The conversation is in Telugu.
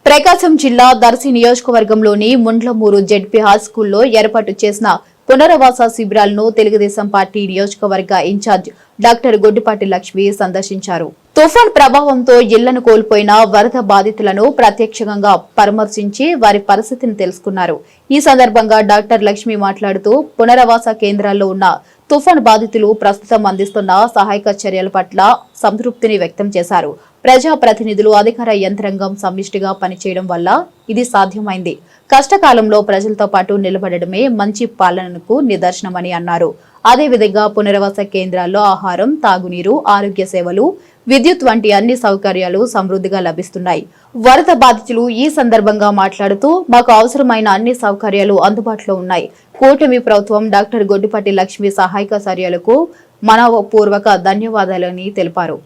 ప్రకాశం జిల్లా దర్శి నియోజకవర్గంలోని ముండ్లమూరు జెడ్పీ హై స్కూల్లో ఏర్పాటు చేసిన పునరావాస శిబిరాలను తెలుగుదేశం పార్టీ నియోజకవర్గ ఇన్ఛార్జ్ డాక్టర్ గొడ్డిపాటి లక్ష్మి సందర్శించారు. తుఫాన్ ప్రభావంతో ఇళ్లను కోల్పోయిన వరద బాధితులను ప్రత్యక్షంగా పరామర్శించి వారి పరిస్థితిని తెలుసుకున్నారు. ఈ సందర్భంగా డాక్టర్ లక్ష్మి మాట్లాడుతూ పునరావాస కేంద్రాల్లో ఉన్న తుఫాన్ బాధితులు ప్రస్తుతం అందిస్తున్న సహాయక చర్యల పట్ల సంతృప్తిని వ్యక్తం చేశారు. ప్రజాప్రతినిధులు అధికార యంత్రాంగం సమిష్టిగా పనిచేయడం వల్ల ఇది సాధ్యమైంది. కష్టకాలంలో ప్రజలతో పాటు నిలబడడమే మంచి పాలనకు నిదర్శనమని అన్నారు. అదేవిధంగా పునరావాస కేంద్రాల్లో ఆహారం, తాగునీరు, ఆరోగ్య సేవలు, విద్యుత్ వంటి అన్ని సౌకర్యాలు సమృద్ధిగా లభిస్తున్నాయి. వరద బాధితులు ఈ సందర్భంగా మాట్లాడుతూ మాకు అవసరమైన అన్ని సౌకర్యాలు అందుబాటులో ఉన్నాయి. కూటమి ప్రభుత్వం డాక్టర్ గొడ్డిపాటి లక్ష్మి సహాయక చర్యలకు మనపూర్వక ధన్యవాదాలని తెలిపారు.